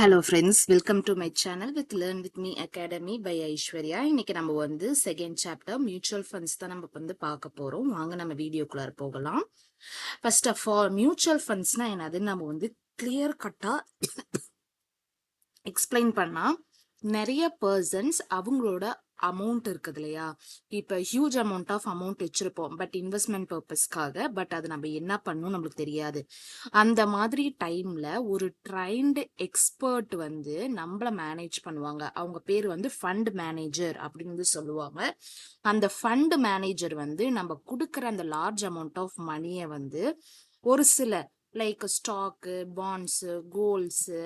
Hello friends, welcome to my channel with learn with me academy by Aishwarya. இன்னைக்கு நம்ம வந்து second chapter mutual funds தான் நம்ம வந்து பார்க்க போறோம். வாங்க நம்ம வீடியோக்குள்ளார போகலாம். ஃபர்ஸ்ட் ஆஃப் ஆல் மியூச்சுவல் ஃபண்ட்ஸ்னா என்னதுன்னு நம்ம வந்து கிளியர் கட்டா எக்ஸ்பிளைன் பண்ணா நிறைய பர்சன்ஸ் அவங்களோட அமௌண்ட் இருக்குது இல்லையா, இப்ப ஹியூஜ் அமௌண்ட் ஆஃப் அமௌண்ட் வச்சிருப்போம் பட் இன்வெஸ்ட்மெண்ட் பர்பஸ்க்காக. பட் அது நம்ம என்ன பண்ணணும் நம்மளுக்கு தெரியாது. அந்த மாதிரி டைம்ல ஒரு ட்ரைன்டு எக்ஸ்பர்ட் வந்து நம்மள மேனேஜ் பண்ணுவாங்க. அவங்க பேர் வந்து ஃபண்ட் மேனேஜர் அப்படின்னு சொல்லுவாங்க. அந்த ஃபண்ட் மேனேஜர் வந்து நம்ம கொடுக்குற அந்த லார்ஜ் அமௌண்ட் ஆஃப் மணியை வந்து ஒரு சில லைக் ஸ்டாக்கு, பாண்ட்ஸு, கோல்ட்ஸு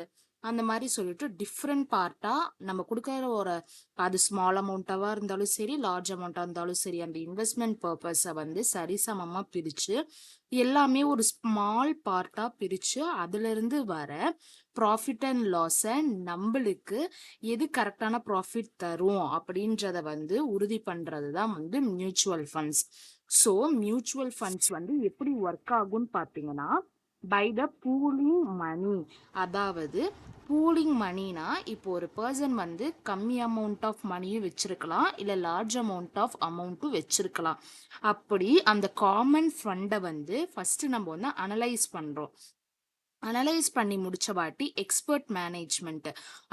அந்த மாதிரி சொல்லிட்டு டிஃப்ரெண்ட் பார்ட்டா நம்ம கொடுக்குற ஒரு, அது ஸ்மால் அமௌண்ட்டாவா இருந்தாலும் சரி, லார்ஜ் அமௌண்ட்டாக இருந்தாலும் சரி, அந்த இன்வெஸ்ட்மெண்ட் பர்பஸை வந்து சரிசமமாக பிரித்து எல்லாமே ஒரு ஸ்மால் பார்ட்டா பிரித்து அதுல இருந்து வர ப்ராஃபிட் அண்ட் லாஸை நம்மளுக்கு எது கரெக்டான ப்ராஃபிட் தரும் அப்படின்றத வந்து உறுதி பண்றது தான் வந்து mutual funds. So mutual funds வந்து எப்படி ஒர்க் ஆகும்னு பார்த்தீங்கன்னா, பை த பூலிங் மணி. அதாவது பூலிங் மணினா இப்போ ஒரு பர்சன் வந்து கம்மி அமௌண்ட் ஆஃப் மணியும் வச்சிருக்கலாம், இல்லை லார்ஜ் அமௌண்ட் ஆஃப் அமௌண்ட்டும் வச்சிருக்கலாம். அப்படி அந்த காமன் ஃபண்டை வந்து ஃபர்ஸ்ட் நம்ம வந்து அனலைஸ் பண்றோம். அனலைஸ் பண்ணி முடிச்ச வாட்டி எக்ஸ்பர்ட் மேனேஜ்மெண்ட்,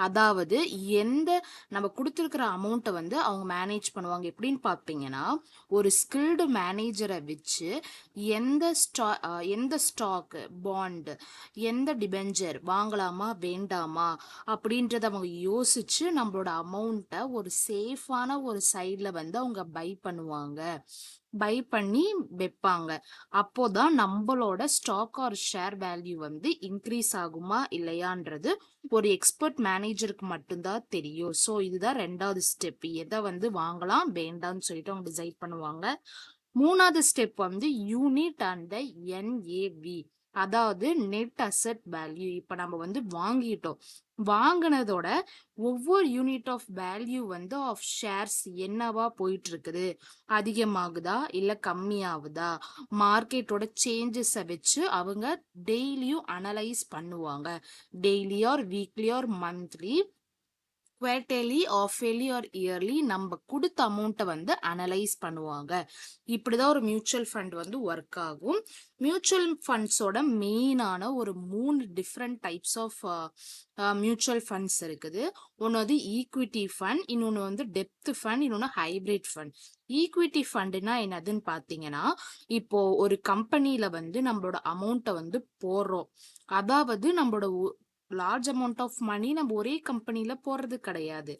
அதாவது எந்த நம்ம கொடுத்துருக்கிற அமௌண்ட்டை வந்து அவங்க மேனேஜ் பண்ணுவாங்க. எப்படின்னு பார்த்தீங்கன்னா, ஒரு ஸ்கில்டு மேனேஜரை வச்சு எந்த ஸ்டாக், பாண்ட், எந்த டிபெஞ்சர் வாங்கலாமா வேண்டாமா அப்படின்றத அவங்க யோசிச்சு நம்மளோட அமௌண்ட்டை ஒரு சேஃபான ஒரு சைடில் வந்து அவங்க பை பண்ணுவாங்க, பை பண்ணி வைப்பாங்க. அப்போதான் நம்மளோட ஸ்டாக் ஆர் ஷேர் வேல்யூ வந்து இன்க்ரீஸ் ஆகுமா இல்லையான்றது ஒரு எக்ஸ்பர்ட் மேனேஜருக்கு மட்டும்தான் தெரியும். ஸோ இதுதான் ரெண்டாவது ஸ்டெப். எதை வந்து வாங்கலாம் வேண்டாம்னு சொல்லிட்டு அவங்க டிசைட் பண்ணுவாங்க. மூணாவது ஸ்டெப் வந்து யூனிட் அண்ட் த என்ஏவி, அதாவது நெட் அசெட் வேல்யூ. இப்ப நம்ம வந்து வாங்கிட்டோம், வாங்கினதோட ஒவ்வொரு யூனிட் ஆஃப் வேல்யூ வந்து ஆஃப் ஷேர்ஸ் என்னவா போயிட்டு இருக்குது, அதிகமாகுதா இல்ல கம்மியாகுதா, மார்க்கெட்டோட சேஞ்சஸை வச்சு அவங்க டெய்லியும் அனலைஸ் பண்ணுவாங்க. Daily or weekly or monthly, quarterly, ஆஃபேலி ஆர் இயர்லி நம்ம கொடுத்த அமௌண்ட்டை வந்து அனலைஸ் பண்ணுவாங்க. இப்படிதான் ஒரு மியூச்சுவல் ஃபண்ட் வந்து ஒர்க் ஆகும். மியூச்சுவல் ஃபண்ட்ஸோட மெயினான ஒரு 3 different types of mutual funds இருக்குது. ஒன்று வந்து ஈக்விட்டி ஃபண்ட், இன்னொன்று வந்து டெப்த் ஃபண்ட், இன்னொன்று ஹைபிரிட் ஃபண்ட். ஈக்விட்டி ஃபண்டுனா என்னதுன்னு பார்த்தீங்கன்னா, இப்போ ஒரு கம்பெனியில வந்து நம்மளோட அமௌண்ட்டை வந்து போடுறோம். அதாவது நம்மளோட லார்ஜ் அமௌண்ட் ஆஃப் மணி நம்ம ஒரே கம்பெனில போடுறது கிடையாது.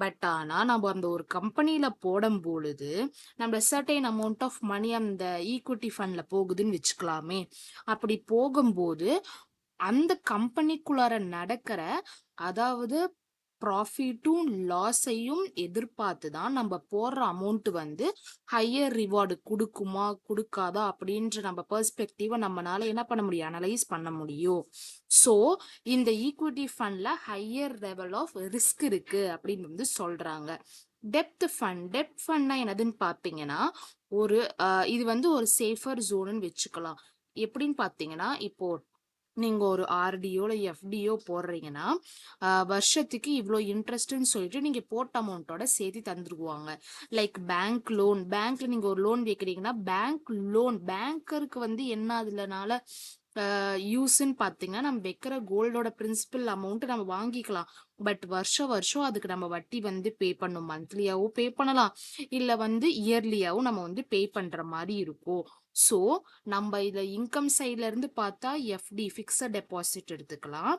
பட் ஆனா நம்ம அந்த ஒரு கம்பெனில போடும் பொழுது நம்ம சர்டைன் அமௌண்ட் ஆஃப் மணி அந்த ஈக்விட்டி ஃபண்ட்ல போகுதுன்னு வச்சுக்கலாமே. அப்படி போகும்போது அந்த கம்பெனிக்குள்ளார நடக்கிற, அதாவது ப்ராஃபிட்டும் லாஸையும் எதிர்பார்த்து தான் நம்ம போடுற அமௌண்ட் வந்து ஹையர் ரிவார்டு கொடுக்குமா கொடுக்காதா அப்படின்ற நம்ம பெர்ஸ்பெக்டிவை நம்மளால என்ன பண்ண முடியும், அனலைஸ் பண்ண முடியும். ஸோ இந்த ஈக்விட்டி ஃபண்ட்ல ஹையர் லெவல் ஆஃப் ரிஸ்க் இருக்கு அப்படின்னு வந்து சொல்றாங்க. டெப்த் ஃபண்ட்னா என்னதுன்னு பார்த்தீங்கன்னா, ஒரு இது வந்து ஒரு சேஃபர் ஜோனுன்னு வச்சுக்கலாம். எப்படின்னு பார்த்தீங்கன்னா, இப்போ நீங்க ஒரு ஆர்டியோ இல்லை எஃப்டியோ போடுறீங்கன்னா, வருஷத்துக்கு இவ்வளோ இன்ட்ரெஸ்ட்னு சொல்லிட்டு நீங்க போட்ட அமௌண்ட்டோட சேர்த்து தந்துருவாங்க. லைக் பேங்க் லோன், பேங்க்ல நீங்க ஒரு லோன் வைக்கிறீங்கன்னா பேங்க் லோன், பேங்கருக்கு வந்து என்ன அதுலனால யூஸ்ன்னு பார்த்தீங்கன்னா, நம்ம வைக்கிற கோல்டோட பிரின்சிபல் அமௌண்ட் நம்ம வாங்கிக்கலாம். பட் வருஷம் வருஷம் அதுக்கு நம்ம வட்டி வந்து பே பண்ணும். மந்த்லியாவும் பே பண்ணலாம், இல்லை வந்து இயர்லியாவும் நம்ம வந்து பே பண்ற மாதிரி இருக்கும். ஸோ நம்ம இதில் இன்கம் சைட்ல இருந்து பார்த்தா எஃப்டி, ஃபிக்ஸட் டெபாசிட் எடுத்துக்கலாம்.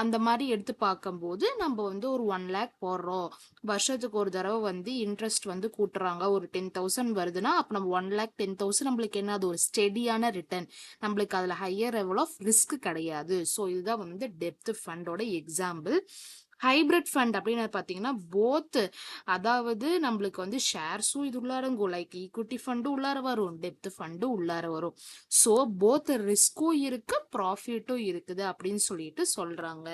அந்த மாதிரி எடுத்து பார்க்கும்போது நம்ம வந்து ஒரு 1 lakh போடுறோம், வருஷத்துக்கு ஒரு தடவை வந்து இன்ட்ரெஸ்ட் வந்து கூட்டுறாங்க, ஒரு 10,000 வருதுன்னா அப்போ நம்ம 1,10,000 நம்மளுக்கு என்ன, அது ஒரு ஸ்டெடியான ரிட்டர்ன். நம்மளுக்கு அதில் ஹையர் லெவல் ஆஃப் ரிஸ்க் கிடையாது. ஸோ இதுதான் வந்து டெப்த் ஃபண்டோட எக்ஸாம்பிள். ஹைபிரிட் ஃபண்ட் அப்படின்னு பார்த்தீங்கன்னா போத், அதாவது நம்மளுக்கு வந்து ஷேர்ஸும் இது உள்ளாரங்கும், லைக் ஈக்விட்டி ஃபண்டும் உள்ளார வரும், டெப்த் ஃபண்டும் உள்ளார வரும். ஸோ போத் ரிஸ்க்கும் இருக்கு, ப்ராஃபிட்டும் இருக்குது அப்படின்னு சொல்லிட்டு சொல்றாங்க.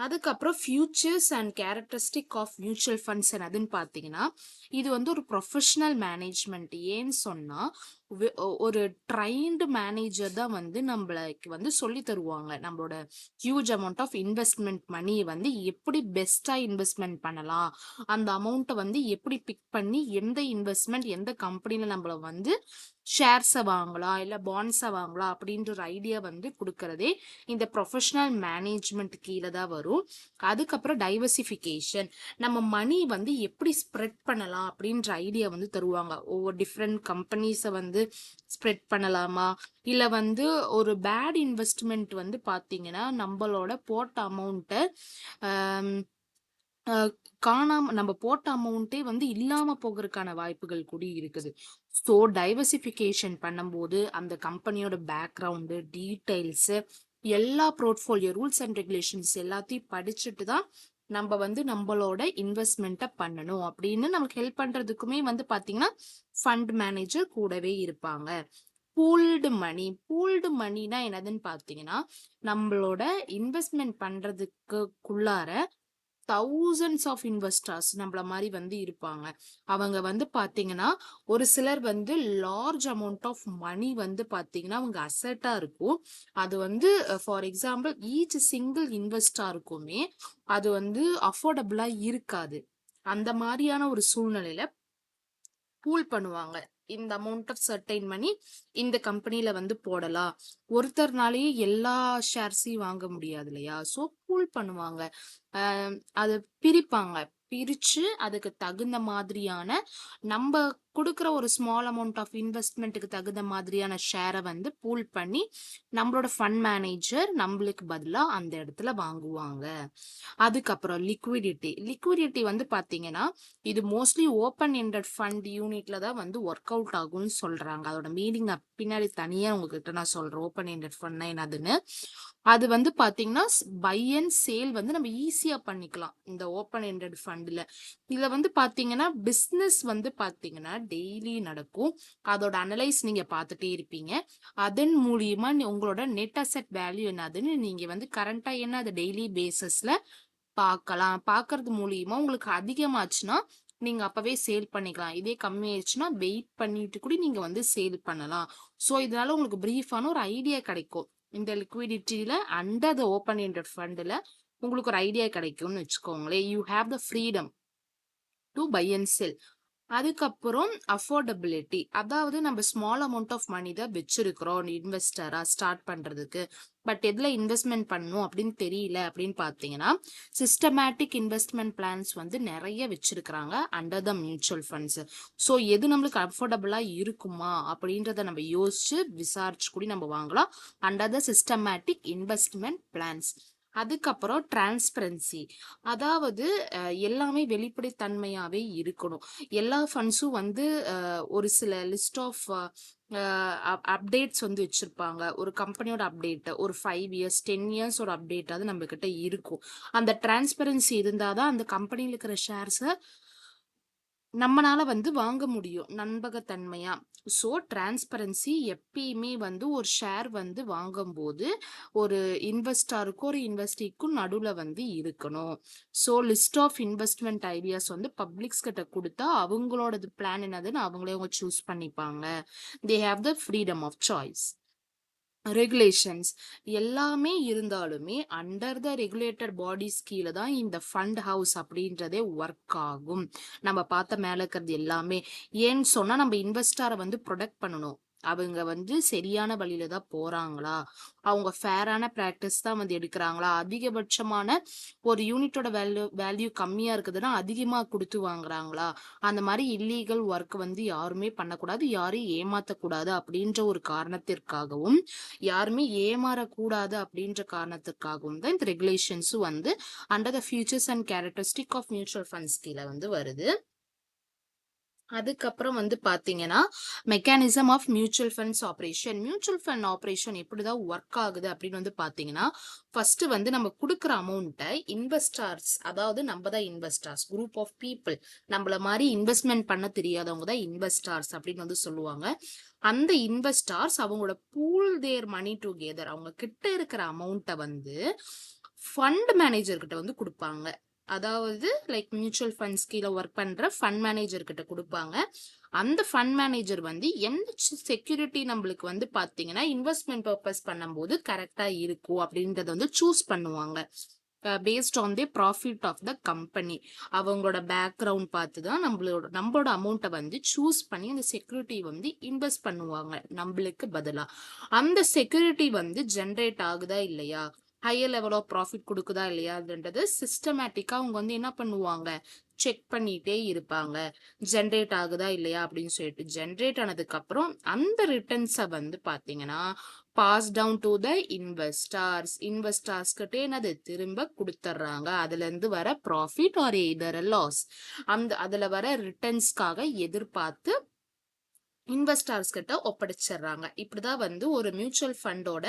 அதுக்கப்புறம் futures and characteristic of mutual funds என்னதுன்னு பார்த்தீங்கன்னா, இது வந்து ஒரு ப்ரொஃபஷனல் மேனேஜ்மெண்ட். ஏன்னு சொன்னா, ஒரு ட்ரைன்டு மேனேஜர் தான் வந்து நம்மளுக்கு வந்து சொல்லி தருவாங்க. நம்மளோட ஹியூஜ் அமௌண்ட் ஆஃப் இன்வெஸ்ட்மெண்ட் மணிய வந்து எப்படி பெஸ்ட்டா இன்வெஸ்ட்மெண்ட் பண்ணலாம். அந்த அமௌண்ட்ட வந்து எப்படி பிக் பண்ணி எந்த இன்வெஸ்ட்மெண்ட் எந்த கம்பெனில நம்மள வந்து ஷேர்ஸ வாங்கலாம், இல்ல பாண்ட்ஸ வாங்கலாம் அப்படின்ற ஒரு ஐடியா வந்து குடுக்கறதே இந்த ப்ரொஃபஷனல் மேனேஜ்மெண்ட் கீழ தான் வரும். அதுக்கப்புறம் டைவர்சிஃபிகேஷன். நம்ம மணி வந்து எப்படி ஸ்ப்ரெட் பண்ணலாம் அப்படின்ற ஐடியா வந்து தருவாங்க. ஒவ்வொரு டிஃப்ரெண்ட் கம்பெனிஸ வந்து ஸ்ப்ரெட் பண்ணலாமா? இல்ல வந்து ஒரு பேட் இன்வெஸ்ட்மெண்ட் வந்து பார்த்தீங்கன்னா, நம்பளோட போட்ட அமௌண்ட்ட அம் அ காணாம நம்ம போட்ட அமௌண்ட்டே வந்து இல்லாம போகறதுக்கான வாய்ப்புகள் கூடி இருக்குது. ஸோ டைவர்சிஃபிகேஷன் பண்ணும்போது அந்த கம்பெனியோட பேக்ரவுண்டு, டீட்டெயில்ஸு எல்லா போர்ட்ஃபோலியோ ரூல்ஸ் அண்ட் ரெகுலேஷன்ஸ் எல்லாத்தையும் படிச்சுட்டு தான் நம்ம வந்து நம்மளோட இன்வெஸ்ட்மெண்ட்ட பண்ணணும் அப்படின்னு நமக்கு ஹெல்ப் பண்றதுக்குமே வந்து பார்த்தீங்கன்னா, ஃபண்ட் மேனேஜர் கூடவே இருப்பாங்க. பூல்டு மணினா என்னதுன்னு பார்த்தீங்கன்னா, நம்மளோட இன்வெஸ்ட்மெண்ட் பண்றதுக்குள்ளார தௌசண்ட்ஸ் ஆஃப் இன்வெஸ்டர்ஸ் நம்மள மாதிரி வந்து இருப்பாங்க. அவங்க வந்து பாத்தீங்கன்னா, ஒரு சிலர் வந்து லார்ஜ் அமௌண்ட் ஆஃப் மணி வந்து பாத்தீங்கன்னா அவங்க அசெட்டா இருக்கும். அது வந்து ஃபார் எக்ஸாம்பிள் ஈச் சிங்கிள் இன்வெஸ்டாருக்குமே அது வந்து அஃபோர்டபுளா இருக்காது. அந்த மாதிரியான ஒரு சூழ்நிலையில பூல் பண்ணுவாங்க. இந்த அமௌண்ட் ஆஃப் சர்டைன் மணி இந்த கம்பெனில வந்து போடலாம். ஒருத்தர்னாலேயே எல்லா ஷேர்ஸையும் வாங்க முடியாது இல்லையா? ஸோ பூல் பண்ணுவாங்க. அது பிரிப்பாங்க. பிரிச்சு அதுக்கு தகுந்த மாதிரியான நம்ம குடுக்குற ஒரு ஸ்மால் அமௌண்ட் ஆஃப் இன்வெஸ்ட்மெண்ட்டுக்கு தகுந்த மாதிரியான ஷேர வந்து பூல் பண்ணி நம்மளோட ஃபண்ட் மேனேஜர் நம்மளுக்கு பதிலா அந்த இடத்துல வாங்குவாங்க. அதுக்கப்புறம் லிக்விடிட்டி வந்து பாத்தீங்கன்னா, இது மோஸ்ட்லி ஓப்பன் எண்டட் ஃபண்ட் யூனிட்ல தான் வந்து ஒர்க் அவுட் ஆகும்னு சொல்றாங்க. அதோட மீனிங் நான் பின்னாடி தனியா உங்ககிட்ட நான் சொல்றேன். ஓப்பன் எண்டட் ஃபண்ட்னா என்னதுன்னு. அது வந்து பாத்தீங்கன்னா, பை அண்ட் சேல் வந்து நம்ம ஈஸியா பண்ணிக்கலாம். இந்த ஓப்பன் எண்டட் ஃபண்ட்ல. இதுல வந்து பாத்தீங்கன்னா, பிசினஸ் வந்து பாத்தீங்கன்னா டெய்லி நடக்கும். அதோட அனலைஸ் நீங்க பார்த்துட்டே இருப்பீங்க. அதன் மூலியமா உங்களோட நெட் அசெட் வேல்யூ என்னதுன்னு நீங்க வந்து கரண்டா என்ன அது டெய்லி பேசிஸ்ல பார்க்கலாம். பார்க்கறது மூலியமா உங்களுக்கு அதிகமாச்சுன்னா, நீங்க அப்பவே சேல் பண்ணிக்கலாம். இதே கம்மியாயிருச்சுன்னா, வெயிட் பண்ணிட்டு கூட நீங்க வந்து சேல் பண்ணலாம். ஸோ, இதனால உங்களுக்கு பிரீஃபான ஒரு ஐடியா கிடைக்கும். இந்த லிக்விடிட்டில அண்டர் த ஓப்பன் எண்டட் ஃபண்ட்ல உங்களுக்கு ஒரு ஐடியா கிடைக்கும்னு வச்சுக்கோங்களேன். You have the freedom to buy and sell. அதுக்கப்புறம் அஃபோர்டபிலிட்டி. அதாவது நம்ம ஸ்மால் அமௌண்ட் ஆஃப் மணி தான் வச்சிருக்கிறோம் இன்வெஸ்டரா ஸ்டார்ட் பண்றதுக்கு. பட் எதுல இன்வெஸ்ட்மெண்ட் பண்ணணும் அப்படின்னு தெரியல அப்படின்னு பார்த்தீங்கன்னா, சிஸ்டமேட்டிக் இன்வெஸ்ட்மெண்ட் பிளான்ஸ் வந்து நிறைய வச்சிருக்கிறாங்க under the mutual funds. So எது நம்மளுக்கு அஃபோர்டபுளா இருக்குமா அப்படின்றத நம்ம யோசிச்சு விசாரிச்சு கூட நம்ம வாங்கலாம் under the systematic investment plans. அதுக்கப்புறம் டிரான்ஸ்பரன்சி. அதாவது எல்லாமே வெளிப்படைத்தன்மையாவே இருக்கணும். எல்லா ஃபண்ட்ஸும் வந்து ஒரு சில லிஸ்ட் ஆஃப் அப்டேட்ஸ் வந்து வச்சிருப்பாங்க. ஒரு கம்பெனியோட அப்டேட் ஒரு 5 இயர்ஸ் 10 இயர்ஸ் ஒரு அப்டேட் அது நம்ம கிட்ட இருக்கும். அந்த டிரான்ஸ்பரன்சி இருந்தாதான் அந்த கம்பெனில இருக்கிற ஷேர்ஸை நம்மனால வந்து வாங்க முடியும் நம்பகத்தன்மையா. ஸோ டிரான்ஸ்பரன்சி எப்பயுமே வந்து ஒரு ஷேர் வந்து வாங்கும்போது ஒரு இன்வெஸ்டாருக்கும் ஒரு இன்வெஸ்டிக்கும் நடுவில் வந்து இருக்கணும். So list of investment ideas வந்து பப்ளிக்ஸ் கிட்ட கொடுத்தா அவங்களோட பிளான் என்னதுன்னு அவங்களே அவங்க சூஸ் பண்ணிப்பாங்க. They have the freedom of choice. Regulations எல்லாமே இருந்தாலுமே அண்டர் த ரெகுலேட்டட் பாடிஸ் கீழே தான் இந்த ஃபண்ட் ஹவுஸ் அப்படின்றதே ஒர்க் ஆகும். நம்ம பார்த்த மேல இருக்கிறது எல்லாமே ஏன்னு சொன்னா நம்ம இன்வெஸ்டாரை வந்து ப்ரொடெக்ட் பண்ணணும். அவங்க வந்து சரியான வழியில தான் போறாங்களா, அவங்க ஃபேரான ப்ராக்டிஸ் தான் வந்து எடுக்கிறாங்களா, அதிகபட்சமான ஒரு யூனிட்டோட வேல்யூ கம்மியா இருக்குதுன்னா அதிகமா கொடுத்து வாங்குறாங்களா, அந்த மாதிரி இல்லீகல் ஒர்க் வந்து யாருமே பண்ணக்கூடாது, யாரையும் ஏமாத்தக்கூடாது அப்படின்ற ஒரு காரணத்திற்காகவும் யாருமே ஏமாறக்கூடாது அப்படின்ற காரணத்துக்காகவும் தான் இந்த ரெகுலேஷன்ஸும் வந்து under the futures and characteristic of mutual funds கீழே வந்து வருது. அதுக்கப்புறம் வந்து பாத்தீங்கன்னா mechanism of mutual funds operation. Mutual fund operation எப்படிதான் ஒர்க் ஆகுது அப்படின்னு வந்து பாத்தீங்கன்னா, ஃபர்ஸ்ட் வந்து நம்ம கொடுக்குற அமௌண்ட்டை இன்வெஸ்டார்ஸ், அதாவது நம்ம தான் இன்வெஸ்டார்ஸ், குரூப் ஆஃப் பீப்புள், நம்மள மாதிரி இன்வெஸ்ட்மெண்ட் பண்ண தெரியாதவங்க தான் இன்வெஸ்டார்ஸ் அப்படின்னு வந்து சொல்லுவாங்க. அந்த இன்வெஸ்டார்ஸ் அவங்களோட பூல் தேர் மணி டுகெதர், அவங்க கிட்ட இருக்கிற அமௌண்ட்டை வந்து ஃபண்ட் மேனேஜர் கிட்ட வந்து கொடுப்பாங்க. அதாவது லைக் மியூச்சுவல் ஃபண்ட்ஸ் கீழே ஒர்க் பண்ற ஃபண்ட் மேனேஜர் கிட்ட கொடுப்பாங்க. அந்த ஃபண்ட் மேனேஜர் வந்து எந்த செக்யூரிட்டி நம்மளுக்கு வந்து பாத்தீங்கன்னா இன்வெஸ்ட்மெண்ட் பர்பஸ் பண்ணும்போது கரெக்டா இருக்கும் அப்படின்றத வந்து சூஸ் பண்ணுவாங்க. Based on the profit of the company. அவங்களோட பேக்ரவுண்ட் பார்த்து தான் நம்மளோட அமௌண்ட்டை வந்து சூஸ் பண்ணி அந்த செக்யூரிட்டி வந்து இன்வெஸ்ட் பண்ணுவாங்க நம்மளுக்கு பதிலா. அந்த செக்யூரிட்டி வந்து ஜென்ரேட் ஆகுதா இல்லையா, ஹையர் லெவல் ஆஃப் ப்ராஃபிட் கொடுக்குதா இல்லையான்றது சிஸ்டமேட்டிக்கா அவங்க வந்து என்ன பண்ணுவாங்க, செக் பண்ணிட்டே இருப்பாங்க. ஜென்ரேட் ஆகுதா இல்லையா அப்படின்னு சொல்லிட்டு ஜென்ரேட் ஆனதுக்கு அப்புறம் அந்த ரிட்டர்ன்ஸை வந்து பாத்தீங்கன்னா பாஸ் டவுன் டு த இன்வெஸ்டார்ஸ்கிட்ட என்னது திரும்ப கொடுத்துட்றாங்க. அதுல இருந்து வர ப்ராஃபிட் ஆர் எய்தர் லாஸ் அதுல வர ரிட்டர்ன்ஸ்க்காக எதிர்பார்த்து இன்வெஸ்டர்ஸ் கிட்ட ஒப்படைச்சிடுறாங்க. இப்படிதான் வந்து ஒரு மியூச்சுவல் ஃபண்டோட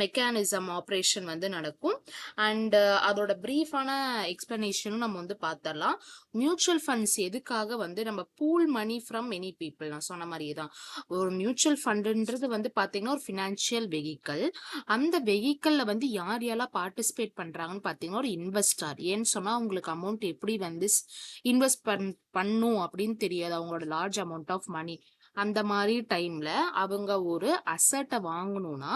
மெக்கானிசம் ஆப்ரேஷன் வந்து நடக்கும். அண்ட் அதோட பிரீஃபான எக்ஸ்பிளனேஷனும் நம்ம வந்து பார்த்தரலாம். மியூச்சுவல் ஃபண்ட்ஸ் எதுக்காக வந்து நம்ம pool money from many people, நான் சொன்ன மாதிரியே தான். ஒரு மியூச்சுவல் ஃபண்டுன்றது வந்து பார்த்தீங்கன்னா ஒரு ஃபினான்ஷியல் வெஹிக்கல். அந்த வெஹிக்கல்ல வந்து யார் யாரெல்லாம் பார்ட்டிசிபேட் பண்றாங்கன்னு பார்த்தீங்கன்னா ஒரு இன்வெஸ்டர். ஏன்னு சொன்னா உங்களுக்கு அமௌண்ட் எப்படி வந்து இன்வெஸ்ட் பண்ணும் அப்படின்னு தெரியாது, அவங்களோட லார்ஜ் அமௌண்ட் ஆஃப் மணி. அந்த மாதிரி டைம்ல அவங்க ஒரு அசட்டை வாங்கணும்னா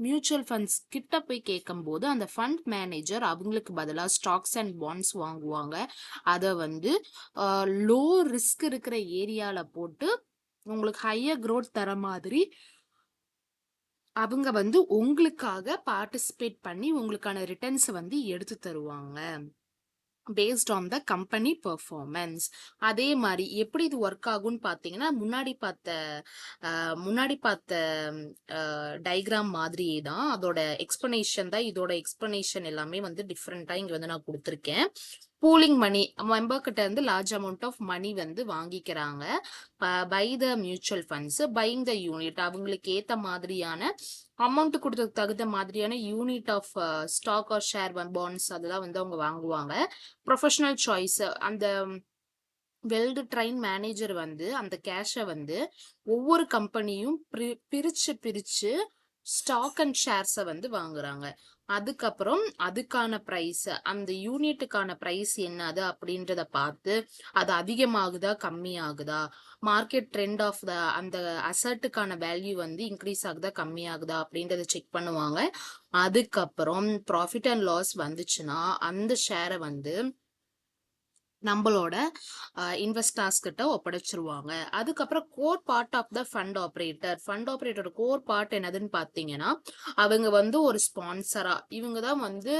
மியூச்சுவல் ஃபண்ட்ஸ் கிட்ட போய் கேட்கும்போது அந்த ஃபண்ட் மேனேஜர் அவங்களுக்கு பதிலாக ஸ்டாக்ஸ் அண்ட் பாண்ட்ஸ் வாங்குவாங்க. அதை வந்து லோ ரிஸ்க் இருக்கிற ஏரியால போட்டு உங்களுக்கு ஹையர் growth தர மாதிரி அவங்க வந்து உங்களுக்காக பார்ட்டிசிபேட் பண்ணி உங்களுக்கான ரிட்டர்ன்ஸை வந்து எடுத்து தருவாங்க based on the company performance. அதே மாதிரி எப்படி இது ஒர்க் ஆகும்னு பார்த்தீங்கன்னா முன்னாடி பார்த்த டயக்ராம் மாதிரியே தான் அதோட எக்ஸ்பிளனேஷன் தான். இதோட எக்ஸ்பிளனேஷன் எல்லாமே வந்து டிஃப்ரெண்டா இங்க வந்து நான் கொடுத்துருக்கேன். பூலிங் மணி, மெம்பர் கிட்ட இருந்து லார்ஜ் அமௌண்ட் ஆஃப் மணி வந்து வாங்கிக்கிறாங்க. By the mutual funds buying the unit, அவங்களுக்கு ஏத்த மாதிரியான அமௌண்ட் கொடுத்ததுக்கு தகுந்த மாதிரியான unit of stock or share bonds அதெல்லாம் வந்து அவங்க வாங்குவாங்க. ப்ரொஃபஷனல் சாய்ஸ், அந்த வெல்டு ட்ரைன் மேனேஜர் வந்து அந்த கேஷை வந்து ஒவ்வொரு கம்பெனியும் பிரிச்சு பிரிச்சு ஸ்டாக் அண்ட் ஷேர்ஸை வந்து வாங்குறாங்க. அதுக்கப்புறம் அதுக்கான ப்ரைஸ், அந்த யூனிட்டுக்கான ப்ரைஸ் என்னது அப்படின்றத பார்த்து அது அதிகமாகுதா கம்மியாகுதா, மார்க்கெட் ட்ரெண்ட் ஆஃப் த அந்த அசட்டுக்கான வேல்யூ வந்து இன்க்ரீஸ் ஆகுதா கம்மியாகுதா அப்படின்றத செக் பண்ணுவாங்க. அதுக்கப்புறம் ப்ராஃபிட் அண்ட் லாஸ் வந்துச்சுன்னா அந்த ஷேரை வந்து நம்மளோட இன்வெஸ்டர்ஸ் கிட்ட ஒப்படைச்சிருவாங்க. அதுக்கப்புறம் core part of the fund operator core part என்னதுன்னு பார்த்தீங்கன்னா அவங்க வந்து ஒரு ஸ்பான்சரா, இவங்க தான் வந்து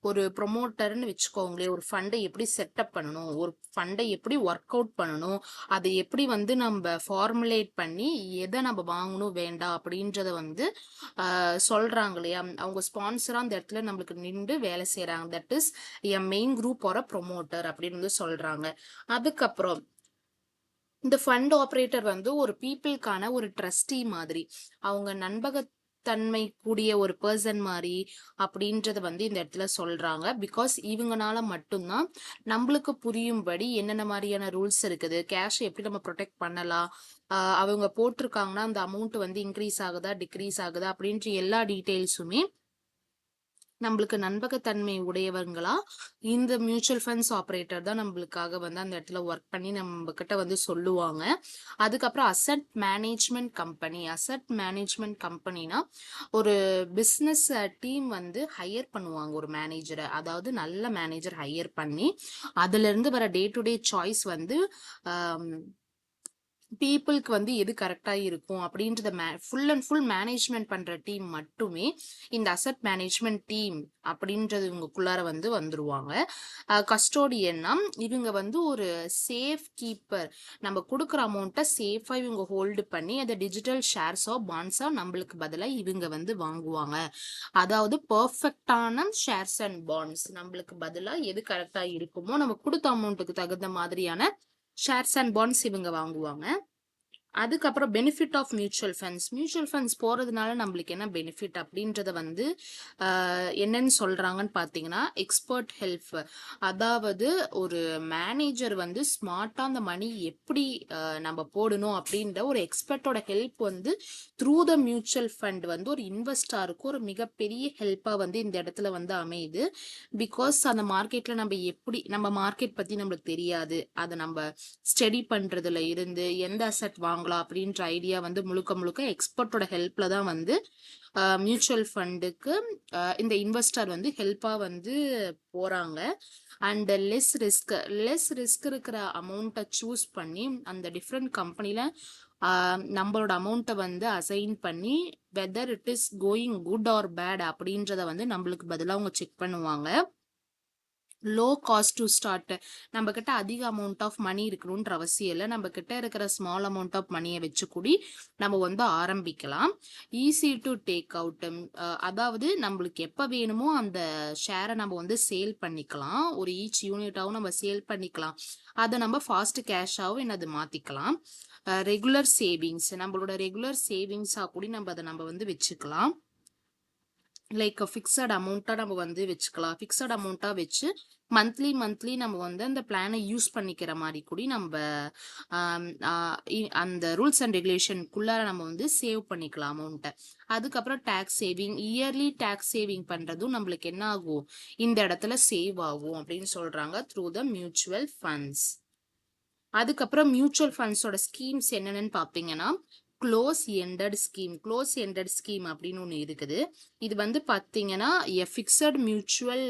ஒரு ப்ரொமோட்டர்னு வச்சுக்கோங்களேன். ஒரு ஃபண்டை எப்படி செட்டப் பண்ணணும், ஒரு ஃபண்டை எப்படி ஒர்க் அவுட் பண்ணணும், அதை எப்படி வந்து நம்ம ஃபார்முலேட் பண்ணி எதை நம்ம வாங்கணும் வேண்டாம் அப்படின்றத வந்து சொல்றாங்க இல்லையா. அவங்க ஸ்பான்சரா அந்த இடத்துல நம்மளுக்கு நின்று வேலை செய்யறாங்க. That is a main group or promoter அப்படின்னு வந்து சொல்றாங்க. அதுக்கப்புறம் இந்த ஃபண்ட் ஆப்ரேட்டர் வந்து ஒரு பீப்புளுக்கான ஒரு ட்ரஸ்டி மாதிரி, அவங்க நண்பகத்தன்மை கூடிய ஒரு பர்சன் மாதிரி அப்படின்றத வந்து இந்த இடத்துல சொல்றாங்க. பிகாஸ் இவங்கனால மட்டும்தான் நம்மளுக்கு புரியும்படி என்னென்ன மாதிரியான ரூல்ஸ் இருக்குது, கேஷ் எப்படி நம்ம ப்ரொடெக்ட் பண்ணலாம், அவங்க போட்டிருக்காங்கன்னா அந்த அமௌண்ட் வந்து இன்க்ரீஸ் ஆகுதா டிக்ரீஸ் ஆகுதா அப்படின்ற எல்லா டீட்டெயில்ஸுமே நம்மளுக்கு நம்பகத்தன்மை உடையவங்களா இந்த மியூச்சுவல் ஃபண்ட்ஸ் ஆப்ரேட்டர் தான் நம்மளுக்காக வந்து அந்த இடத்துல ஒர்க் பண்ணி நம்ம கிட்ட வந்து சொல்லுவாங்க. அதுக்கப்புறம் அசட் மேனேஜ்மெண்ட் கம்பெனினா ஒரு பிஸ்னஸ் டீம் வந்து ஹையர் பண்ணுவாங்க ஒரு மேனேஜரை, அதாவது நல்ல மேனேஜர் ஹையர் பண்ணி அதுல இருந்து வர டே டு டே சாய்ஸ் வந்து பீப்புளுக்கு வந்து எது கரெக்டா இருக்கும் அப்படின்றத ஃபுல் அண்ட் ஃபுல் மேனேஜ்மெண்ட் பண்ற டீம் மட்டுமே இந்த அசட் மேனேஜ்மெண்ட் டீம் அப்படின்றது இவங்களுக்குள்ளார வந்து வந்துருவாங்க. கஸ்டோடியன்னா இவங்க வந்து ஒரு சேஃப் கீப்பர், நம்ம கொடுக்குற அமௌண்ட்டை சேஃபா இவங்க ஹோல்டு பண்ணி அதை டிஜிட்டல் ஷேர்ஸோ பாண்ட்ஸோ நம்மளுக்கு பதிலாக இவங்க வந்து வாங்குவாங்க. அதாவது பர்ஃபெக்டான ஷேர்ஸ் அண்ட் பாண்ட்ஸ் நம்மளுக்கு பதிலாக எது கரெக்டா இருக்குமோ நம்ம கொடுத்த அமௌண்ட்டுக்கு தகுந்த மாதிரியான ஷேர்ஸ் அண்ட் பாண்ட்ஸ் இவங்க வாங்குவாங்க. அதுக்கப்புறம் benefit of mutual funds. Mutual funds போறதுனால நம்மளுக்கு என்ன பெனிஃபிட் அப்படின்றத வந்து என்னன்னு சொல்றாங்கன்னு பார்த்தீங்கன்னா, எக்ஸ்பர்ட் ஹெல்ப். அதாவது ஒரு மேனேஜர் வந்து ஸ்மார்ட்டா அந்த மணி எப்படி நம்ம போடணும் அப்படின்ற ஒரு எக்ஸ்பர்ட்டோட ஹெல்ப் வந்து த்ரூ த மியூச்சுவல் ஃபண்ட் வந்து ஒரு இன்வெஸ்டாருக்கு ஒரு மிகப்பெரிய ஹெல்ப்பா வந்து இந்த இடத்துல வந்து அமையுது. பிகாஸ் அந்த மார்க்கெட்ல நம்ம மார்க்கெட் பத்தி நம்மளுக்கு தெரியாது. அதை நம்ம ஸ்டடி பண்றதுல இருந்து எந்த அசெட் வாங்கலாம் அப்படின்ற ஐடியா வந்து முழுக்க முழுக்க எக்ஸ்பர்ட்டோட ஹெல்ப்ல தான் வந்து மியூச்சுவல் ஃபண்டுக்கு இந்த இன்வெஸ்டர் வந்து ஹெல்ப்பா வந்து போறாங்க. அண்ட் லெஸ் ரிஸ்க் இருக்கிற அமௌண்ட்டை சூஸ் பண்ணி அந்த டிஃப்ரெண்ட் கம்பெனில நம்மளோட அமௌண்ட்டை வந்து அசைன் பண்ணி whether it is going good or bad அப்படின்றத வந்து நம்மளுக்கு பதிலாக அவங்க செக் பண்ணுவாங்க. Low cost to start. நம்ம கிட்ட அதிக அமௌண்ட் ஆஃப் மணி இருக்கணும்ன்ற அவசியம் இல்லை. நம்ம கிட்ட இருக்கிற ஸ்மால் அமௌண்ட் ஆஃப் மணியை வச்சு கூடி நம்ம வந்து ஆரம்பிக்கலாம். Easy to take out. அதாவது நம்மளுக்கு எப்போ வேணுமோ அந்த ஷேரை நம்ம வந்து சேல் பண்ணிக்கலாம். ஒரு ஈச் யூனிட்டாகவும் நம்ம சேல் பண்ணிக்கலாம். அதை நம்ம ஃபாஸ்ட் கேஷாகவும் என்னது மாத்திக்கலாம். ரெகுலர் சேவிங்ஸ், நம்மளோட ரெகுலர் சேவிங்ஸா கூட நம்ம வந்து வச்சுக்கலாம். லைக் ஃபிக்ஸட் அமௌண்ட்டா நம்ம வந்து வச்சுக்கலாம். ஃபிக்ஸட் அமௌண்ட்டா வச்சு மந்த்லி நம்ம வந்து அந்த பிளானை யூஸ் பண்ணிக்கிற மாதிரி கூட நம்ம அந்த ரூல்ஸ் அண்ட் ரெகுலேஷனுக்குள்ளார நம்ம வந்து சேவ் பண்ணிக்கலாம் அமௌண்ட்டை. அதுக்கப்புறம் tax saving, yearly tax saving பண்றதும் நம்மளுக்கு என்ன ஆகும், இந்த இடத்துல சேவ் ஆகும் அப்படின்னு சொல்றாங்க த்ரூ த மியூச்சுவல் ஃபண்ட்ஸ். அதுக்கப்புறம் மியூச்சுவல் ஃபண்ட்ஸோட ஸ்கீம்ஸ் என்னென்னு பார்த்தீங்கன்னா, க்ளோஸ் எண்டட் ஸ்கீம் அப்படின்னு ஒன்று இருக்குது. இது வந்து பார்த்தீங்கன்னா ஃபிக்ஸட் மியூச்சுவல்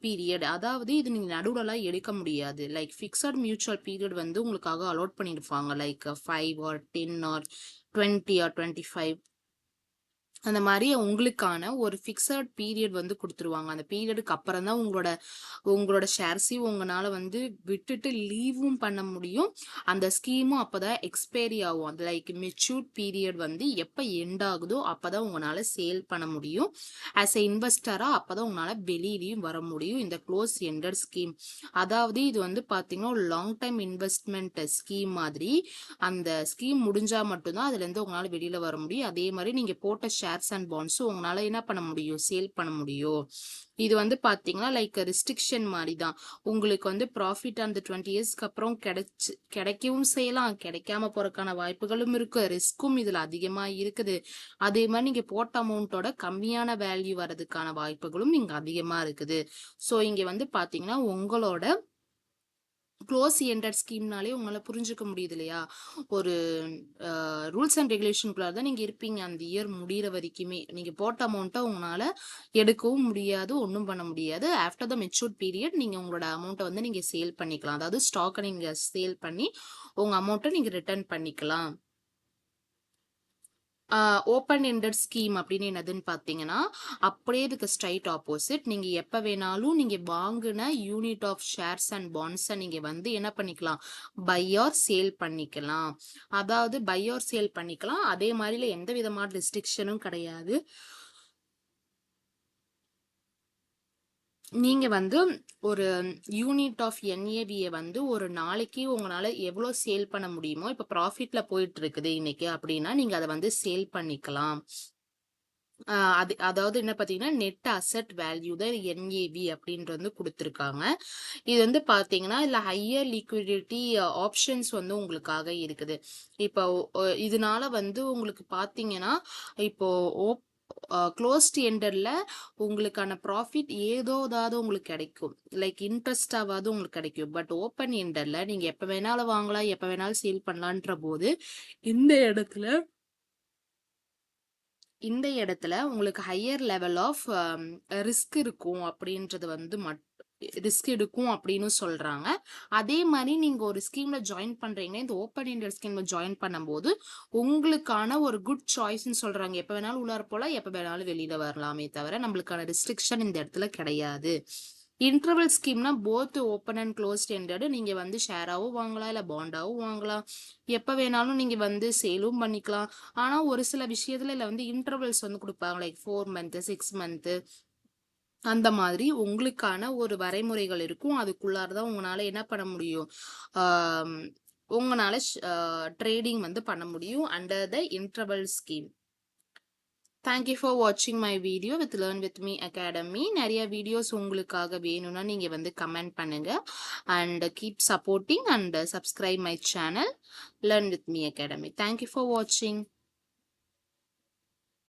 பீரியட். அதாவது இது நீங்கள் நடுவுலலாம் எடுக்க முடியாது. லைக் ஃபிக்ஸட் மியூச்சுவல் பீரியட் வந்து உங்களுக்காக அலாட் பண்ணியிருப்பாங்க. லைக் 5 or 10 or 20 or 25 அந்த மாதிரி உங்களுக்கான ஒரு ஃபிக்ஸட் பீரியட் வந்து கொடுத்துருவாங்க. அந்த பீரியடுக்கு அப்புறம் தான் உங்களோட ஷேர்ஸையும் உங்களால வந்து விட்டுட்டு லீவும் பண்ண முடியும். அந்த ஸ்கீமும் அப்போதான் எக்ஸ்பைரி ஆகும். அது லைக் மெச்சூர்ட் பீரியட் வந்து எப்போ எண்ட் ஆகுதோ அப்போதான் உங்களால சேல் பண்ண முடியும். ஆஸ் எ இன்வெஸ்டரா அப்போதான் உங்களால வெளியிலையும் வர முடியும். இந்த க்ளோஸ் எண்டட் ஸ்கீம் அதாவது இது வந்து பார்த்தீங்கன்னா ஒரு லாங் டைம் இன்வெஸ்ட்மெண்ட் ஸ்கீம் மாதிரி. அந்த ஸ்கீம் முடிஞ்சா மட்டும்தான் அதுல இருந்து உங்களால வெளியில வர முடியும். அதே மாதிரி நீங்க போட்ட ஷேர்ஸ் அண்ட் பாண்ட்ஸும் உங்களால என்ன பண்ண முடியும், சேல் பண்ண முடியும். இது வந்து பாத்தீங்கன்னா லைக் ரெஸ்ட்ரிக்ஷன் மாதிரி தான். உங்களுக்கு வந்து ப்ராஃபிட் அந்த 20 இயர்ஸ்க்கு அப்புறம் கிடைக்கவும் செய்யலாம், கிடைக்காம போறதுக்கான வாய்ப்புகளும் இருக்கு. ரிஸ்க்கும் இதுல அதிகமா இருக்குது. அதே மாதிரி நீங்க போட்ட அமௌண்ட்டோட கம்மியான வேல்யூ வர்றதுக்கான வாய்ப்புகளும் இங்க அதிகமா இருக்குது. ஸோ இங்க வந்து பாத்தீங்கன்னா உங்களோட க்ளோஸ் எண்டட் ஸ்கீம்னாலே உங்களால புரிஞ்சுக்க முடியுது இல்லையா, ஒரு ரூல்ஸ் அண்ட் ரெகுலேஷனுக்குள்ள தான் நீங்க இருப்பீங்க. அந்த இயர் முடிகிற வரைக்குமே நீங்க போட்ட அமௌண்ட்டை உங்களால எடுக்கவும் முடியாது, ஒன்றும் பண்ண முடியாது. ஆஃப்டர் த மெச்சூர்ட் பீரியட் நீங்க உங்களோட அமௌண்ட்டை வந்து நீங்க சேல் பண்ணிக்கலாம். அதாவது ஸ்டாக்கை நீங்க சேல் பண்ணி உங்க அமௌண்ட்டை நீங்க ரிட்டர்ன் பண்ணிக்கலாம். ஓப்பன் எண்டட் ஸ்கீம் அப்படின்னு என்னதுன்னு பார்த்தீங்கன்னா, அப்படியே இதுக்கு ஸ்ட்ரைட் ஆப்போசிட். நீங்க எப்ப வேணாலும் நீங்க வாங்கின யூனிட் ஆஃப் ஷேர்ஸ் அண்ட் பாண்ட்ஸை நீங்க வந்து என்ன பண்ணிக்கலாம், பை ஆர் சேல் பண்ணிக்கலாம். அதாவது பை ஆர் சேல் பண்ணிக்கலாம். அதே மாதிரில எந்த விதமான ரெஸ்ட்ரிக்ஷனும் கிடையாது. நீங்க வந்து ஒரு யூனிட் ஆஃப் என்ஏவியை வந்து ஒரு நாளைக்கு உங்களால எவ்வளோ சேல் பண்ண முடியுமோ, இப்போ ப்ராஃபிட்ல போயிட்டு இருக்குது இன்னைக்கு அப்படின்னா நீங்க அதை வந்து சேல் பண்ணிக்கலாம். அதாவது என்ன பார்த்தீங்கன்னா நெட் அசெட் வேல்யூ தான் என்ஏவி அப்படின்றது வந்து கொடுத்துருக்காங்க. இது வந்து பார்த்தீங்கன்னா இல்லை ஹையர் லிக்விடிட்டி ஆப்ஷன்ஸ் வந்து உங்களுக்காக இருக்குது. இப்போ இதனால வந்து உங்களுக்கு பார்த்தீங்கன்னா இப்போ க்ளோஸ்ட் எண்டர்ல உங்களுக்கான ப்ராஃபிட் ஏதாவது உங்களுக்கு கிடைக்கும். லைக் இன்ட்ரெஸ்டாவது உங்களுக்கு கிடைக்கும். பட் ஓப்பன் எண்டர்ல நீங்க எப்ப வேணாலும் வாங்கலாம், எப்ப வேணாலும் சேல் பண்ணலான்ற போது இந்த இடத்துல உங்களுக்கு ஹையர் லெவல் ஆஃப் ரிஸ்க் இருக்கும் அப்படின்றது வந்து ரிஸ்க் எடுக்கும் அப்படின்னு சொல்றாங்க. அதே மாதிரி நீங்க ஒரு ஸ்கீம்ல ஜாயின் பண்றீங்க, இந்த ஓப்பன் எண்டட் ஸ்கீம்ல ஜாயின் பண்ணும்போது உங்களுக்கான ஒரு குட் சாய்ஸ்ன்னு சொல்றாங்க. எப்ப வேணாலும் உள்ளார போலாம், எப்ப வேணாலும் வெளியில வரலாமே தவிர நம்மளுக்கான ரெஸ்ட்ரிக்ஷன் இந்த இடத்துல கிடையாது. இன்டர்வல் ஸ்கீம்னா both open and closed ended. நீங்க வந்து ஷேராவும் வாங்கலாம், இல்ல பாண்டாவும் வாங்கலாம். எப்ப வேணாலும் நீங்க வந்து சேலும் பண்ணிக்கலாம். ஆனா ஒரு சில விஷயத்துல இல்ல வந்து இன்டர்வல்ஸ் வந்து கொடுப்பாங்க. லைக் 4 month 6 month அந்த மாதிரி உங்களுக்கான ஒரு வரைமுறைகள் இருக்கும். அதுக்குள்ளார தான் உங்களால என்ன பண்ண முடியும், உங்களால ட்ரேடிங் வந்து பண்ண முடியும் under the interval scheme. Thank you for வாட்சிங் my video with learn with me academy. நிறைய வீடியோஸ் உங்களுக்காக வேணும்னா நீங்க வந்து கமெண்ட் பண்ணுங்க. And keep supporting and subscribe my channel learn with me academy. Thank you for வாட்சிங்.